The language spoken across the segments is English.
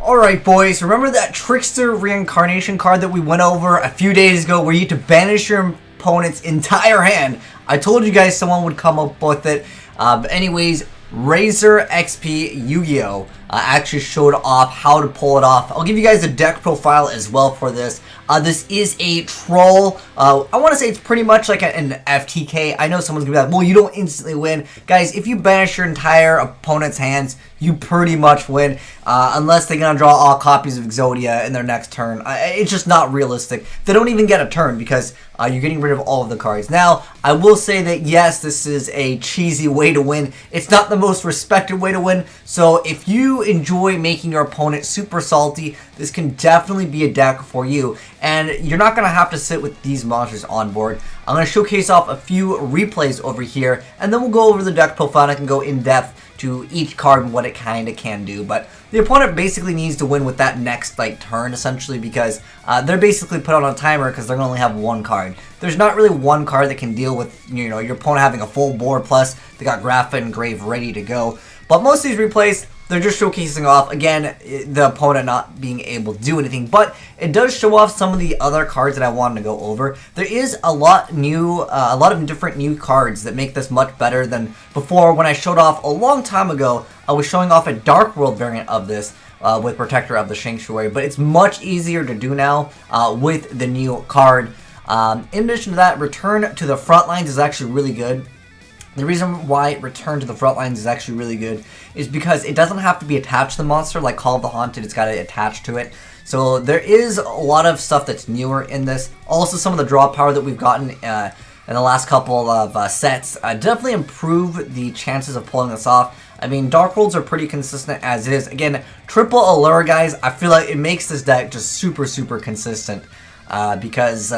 Alright boys, remember that Trickster reincarnation card that we went over a few days ago where you had to banish your opponent's entire hand? I told you guys someone would come up with it. Anyways, Razer Xp YuGiOh actually showed off how to pull it off. I'll give you guys a deck profile as well for this. This is a troll. I want to say it's pretty much like an FTK. I know someone's going to be like, well, you don't instantly win. Guys, if you banish your entire opponent's hands, you pretty much win. Unless they're going to draw all copies of Exodia in their next turn. It's just not realistic. They don't even get a turn because you're getting rid of all of the cards. Now, I will say that yes, this is a cheesy way to win. It's not the most respected way to win. So if you enjoy making your opponent super salty, this can definitely be a deck for you. And you're not going to have to sit with these monsters on board. I'm going to showcase off a few replays over here, and then we'll go over the deck profile and I can go in depth to each card and what it kind of can do. But the opponent basically needs to win with that next turn essentially, because they're basically put on a timer because they're going to only have one card. There's not really one card that can deal with, you know, your opponent having a full board, plus they got Grapha and Grave ready to go. But most of these replays, they're just showcasing off, again, the opponent not being able to do anything. But it does show off some of the other cards that I wanted to go over. There is a lot of different new cards that make this much better than before. When I showed off a long time ago, I was showing off a Dark World variant of this with Protector of the Sanctuary. But it's much easier to do now with the new card. In addition to that, Return to the Front Lines is actually really good. The reason why Return to the Front Lines is actually really good is because it doesn't have to be attached to the monster like Call of the Haunted. It's got to attach to it. So there is a lot of stuff that's newer in this. Also, some of the draw power that we've gotten in the last couple of sets definitely improve the chances of pulling this off. I mean, Dark Worlds are pretty consistent as is. Again, triple Allure, guys, I feel like it makes this deck just super, super consistent. Because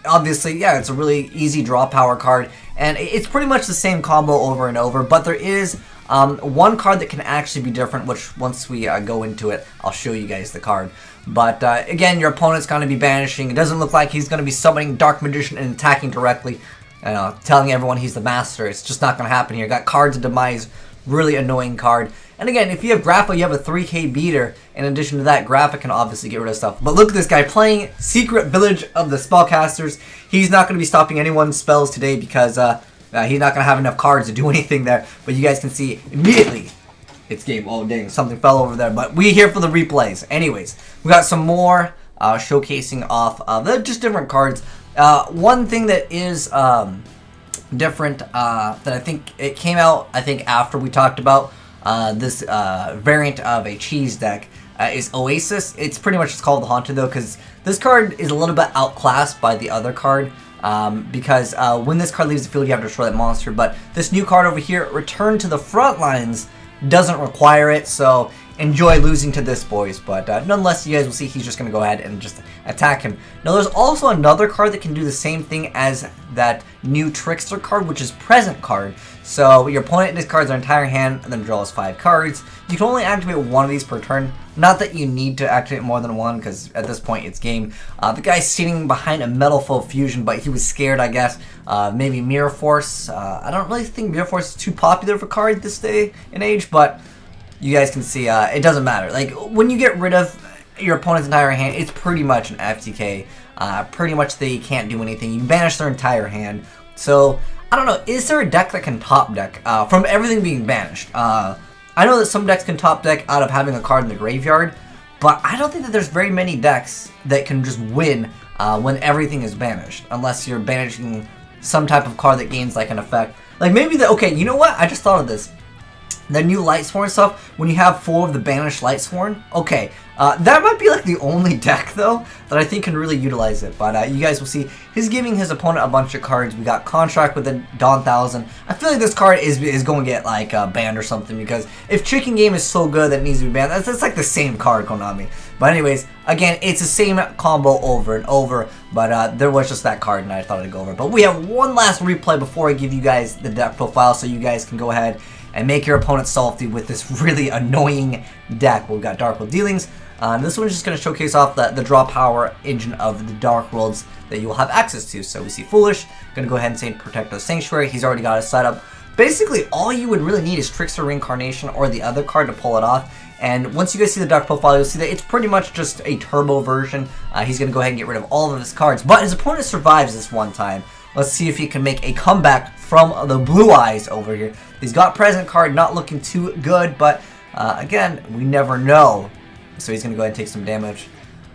obviously, yeah, it's a really easy draw power card, and it's pretty much the same combo over and over, but there is one card that can actually be different, which once we go into it, I'll show you guys the card. But again, your opponent's going to be banishing. It doesn't look like he's going to be summoning Dark Magician and attacking directly, telling everyone he's the master. It's just not going to happen here. Got Cards of Demise, really annoying card. And again, if you have Grapha, you have a 3k beater. In addition to that, Grapha can obviously get rid of stuff. But look at this guy playing Secret Village of the Spellcasters. He's not going to be stopping anyone's spells today because he's not going to have enough cards to do anything there. But you guys can see immediately it's game. Oh, dang, something fell over there. But we're here for the replays. Anyways, we got some more showcasing off of just different cards. One thing that is different that I think it came out, after we talked about this variant of a cheese deck is Oasis. It's pretty much just called the Haunted though, because this card is a little bit outclassed by the other card. Because when this card leaves the field, you have to destroy that monster. But this new card over here, Return to the Front Lines, doesn't require it. So enjoy losing to this, boys. But nonetheless, you guys will see he's just going to go ahead and just attack him. Now, there's also another card that can do the same thing as that new Trickster card, which is Present card. So your opponent discards their entire hand and then draws 5 cards. You can only activate one of these per turn. Not that you need to activate more than one, because at this point it's game. The guy's sitting behind a Metal Foe Fusion, but he was scared, I guess. Maybe Mirror Force. I don't really think Mirror Force is too popular of a card this day and age, but you guys can see it doesn't matter. Like, when you get rid of your opponent's entire hand, it's pretty much an FTK. Pretty much they can't do anything. You banish their entire hand. So, I don't know, is there a deck that can top deck from everything being banished? I know that some decks can top deck out of having a card in the graveyard, but I don't think that there's very many decks that can just win when everything is banished, unless you're banishing some type of card that gains like an effect. Like maybe okay, you know what? I just thought of this. The new Lightsworn stuff, when you have 4 of the banished Lightsworn, okay, that might be like the only deck though that I think can really utilize it. But you guys will see he's giving his opponent a bunch of cards. We got Contract with the Dawn Thousand. I feel like this card is going to get like banned or something, because if Chicken Game is so good that it needs to be banned, that's like the same card, Konami. But anyways, again, it's the same combo over and over, but there was just that card and I thought I'd go over it. But we have one last replay before I give you guys the deck profile, so you guys can go ahead and make your opponent salty with this really annoying deck. We've got Dark World Dealings. This one's just going to showcase off the draw power engine of the Dark Worlds that you will have access to. So we see Foolish, going to go ahead and say Protect the Sanctuary. He's already got it set up. Basically, all you would really need is Trickster Reincarnation or the other card to pull it off. And once you guys see the deck profile, you'll see that it's pretty much just a turbo version. He's going to go ahead and get rid of all of his cards. But his opponent survives this one time. Let's see if he can make a comeback from the blue eyes over here. He's got present card, not looking too good, but again, we never know. So he's going to go ahead and take some damage.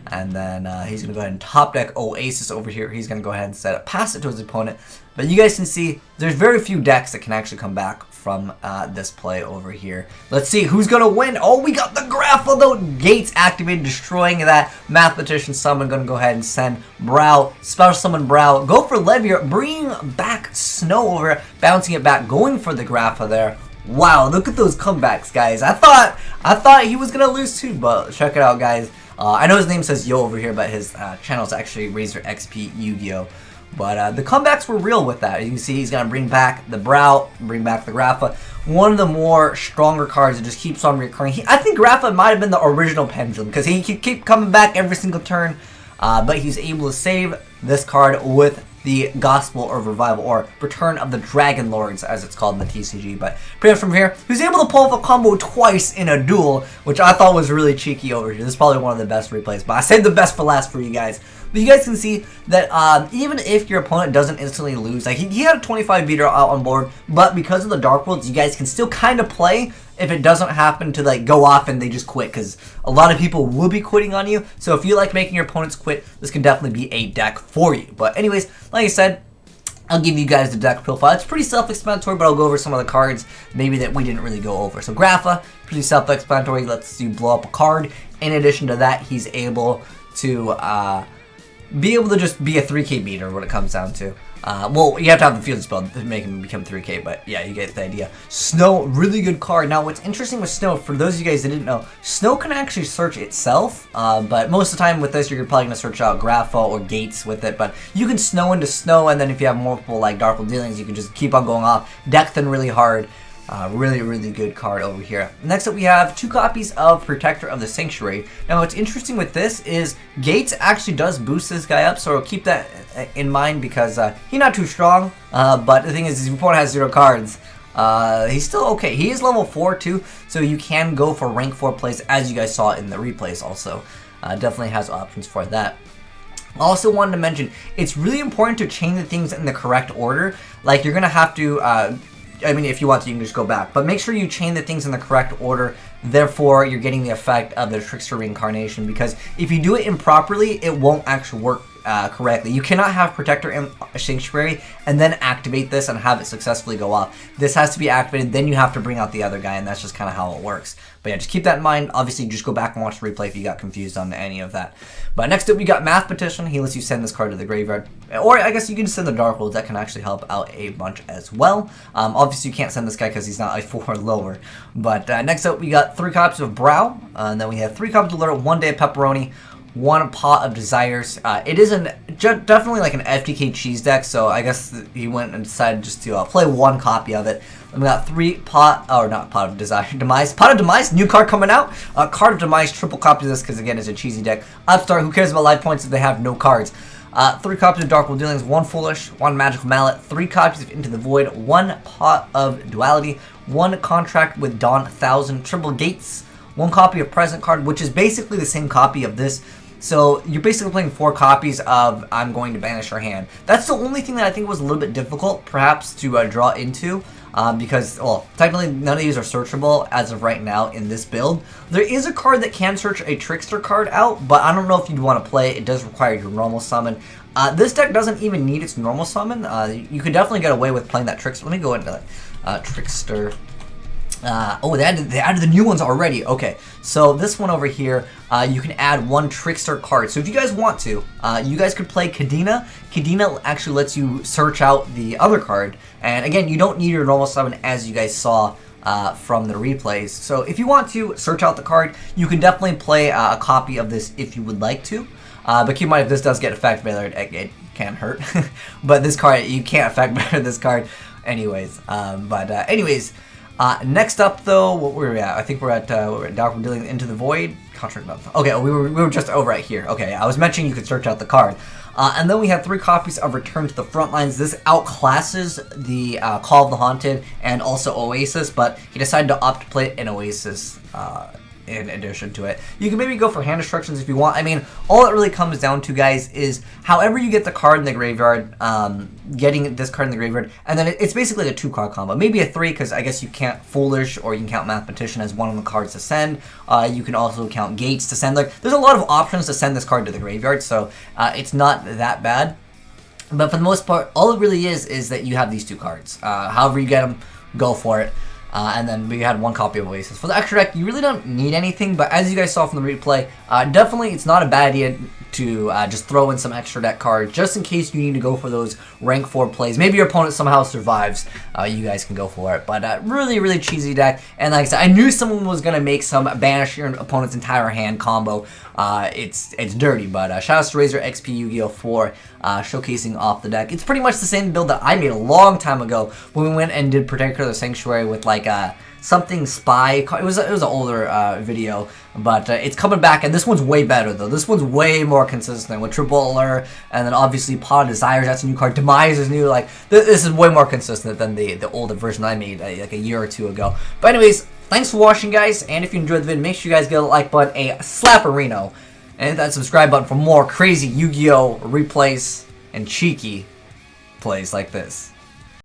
And then he's going to go ahead and top deck Oasis over here. He's going to go ahead and set it, pass it to his opponent. But you guys can see there's very few decks that can actually come back from this play over here. Let's see who's going to win. Oh, we got the Grapha, though. Gates activated, destroying that Mathematician summon. Going to go ahead and send Brow, special summon Brow. Go for Levier, bring back Snow over, bouncing it back, going for the Grapha there. Wow, look at those comebacks, guys. I thought he was going to lose too, but check it out, guys. I know his name says Yo over here, but his channel is actually Razer Xp YuGiOh. But the comebacks were real with that. You can see he's going to bring back the Brow, bring back the Grapha. One of the more stronger cards that just keeps on recurring. I think Grapha might have been the original Pendulum because he could keep coming back every single turn. But he's able to save this card with the Gospel of Revival, or Return of the Dragon Lords, as it's called in the TCG. But pretty much from here, he was able to pull off a combo twice in a duel, which I thought was really cheeky over here. This is probably one of the best replays, but I saved the best for last for you guys. But you guys can see that even if your opponent doesn't instantly lose, like he had a 25 beater out on board, but because of the Dark Worlds, you guys can still kind of play if it doesn't happen to like go off and they just quit, because a lot of people will be quitting on you. So if you like making your opponents quit, this can definitely be a deck for you. But anyways, like I said, I'll give you guys the deck profile. It's pretty self-explanatory, but I'll go over some of the cards maybe that we didn't really go over. So Grapha, pretty self-explanatory, lets you blow up a card. In addition to that, he's able to be able to just be a 3k beater, what it comes down to. Well, you have to have the field spell to make him become 3k, but yeah, you get the idea. Snow, really good card. Now, what's interesting with Snow, for those of you guys that didn't know, Snow can actually search itself, but most of the time with this, you're probably going to search out Grapha or Gates with it, but you can Snow into Snow, and then if you have multiple like Darkful Dealings, you can just keep on going off. Deck them really hard. Really, really good card over here. Next up, we have 2 copies of Protector of the Sanctuary. Now, what's interesting with this is Gates actually does boost this guy up, so keep that in mind because he's not too strong. But the thing is, his opponent has 0 cards. He's still okay. He is level 4 too, so you can go for rank 4 plays, as you guys saw in the replays also. Definitely has options for that. I also wanted to mention, it's really important to chain the things in the correct order. Like, you're going to have to... I mean, if you want to, you can just go back. But make sure you chain the things in the correct order. Therefore, you're getting the effect of the Trickster reincarnation. Because if you do it improperly, it won't actually work correctly. You cannot have Protector in Sanctuary and then activate this and have it successfully go off. This has to be activated, then you have to bring out the other guy, and that's just kind of how it works. But yeah, just keep that in mind. Obviously, just go back and watch the replay if you got confused on any of that. But next up, we got Mathematician. He lets you send this card to the graveyard. Or I guess you can send the Dark Worlds. That can actually help out a bunch as well. Obviously, you can't send this guy because he's not a 4 or lower. But next up, we got 3 copies of Brow. And then we have 3 copies of Alert, 1 Day of Pepperoni, 1 Pot of Desires. It is definitely like an FTK cheese deck, so I guess he went and decided just to play 1 copy of it. And we got 3 Pot of Desire, Demise. Pot of Demise, new card coming out. Card of Demise, triple copy of this because again, it's a cheesy deck. Upstart, who cares about life points if they have no cards? 3 copies of Darkful Dealings, 1 Foolish, 1 Magical Mallet, 3 copies of Into the Void, 1 Pot of Duality, 1 Contract with Dawn 1000, Triple Gates, 1 copy of Present Card, which is basically the same copy of this. So you're basically playing 4 copies of I'm going to banish your hand. That's the only thing that I think was a little bit difficult, perhaps, to draw into. Because, well, technically none of these are searchable as of right now in this build. There is a card that can search a Trickster card out, but I don't know if you'd want to play it. It does require your normal summon. This deck doesn't even need its normal summon. You could definitely get away with playing that Trickster. Let me go into Trickster. Oh, they added the new ones already. Okay, so this one over here, you can add 1 Trickster card. So if you guys want to, you guys could play Kadena. Kadena actually lets you search out the other card. And again, you don't need your normal summon, as you guys saw from the replays. So if you want to search out the card, you can definitely play a copy of this if you would like to. But keep in mind, if this does get affected by it can hurt. But this card, you can't affect this card anyways. Anyways, next up though, what were we at? I think we're at Dark Dealing Into the Void. Contract month. Okay, we were just over right here. Okay, I was mentioning you could search out the card. And then we have 3 copies of Return to the Frontlines. This outclasses the Call of the Haunted and also Oasis, but he decided to opt to play an Oasis in addition to it. You can maybe go for hand instructions if you want. I mean, all it really comes down to, guys, is however you get the card in the graveyard, getting this card in the graveyard, and then it's basically a 2-card combo. Maybe a 3, because I guess you can't Foolish, or you can count Mathematician as one of the cards to send. You can also count Gates to send. Like, there's a lot of options to send this card to the graveyard, so it's not that bad. But for the most part, all it really is that you have these 2 cards. However you get them, go for it. And then we had 1 copy of Oasis. For the extra deck, you really don't need anything, but as you guys saw from the replay, definitely it's not a bad idea to just throw in some extra deck cards, just in case you need to go for those rank 4 plays. Maybe your opponent somehow survives, you guys can go for it. But really, really cheesy deck, and like I said, I knew someone was going to make some banish your opponent's entire hand combo. It's dirty, but shout out to Razer XP YuGiOh for showcasing off the deck. It's pretty much the same build that I made a long time ago when we went and did Particular Sanctuary with like something spy. It was an older video, but it's coming back, and this one's way better though. This one's way more consistent with Triple Allure, and then obviously Pot of Desires. That's a new card. Demise is new. Like this is way more consistent than the older version I made like a year or 2 ago. But anyways, thanks for watching, guys, and if you enjoyed the video, make sure you guys give a like button, a slap-a-reno, and hit that subscribe button for more crazy Yu-Gi-Oh replays and cheeky plays like this.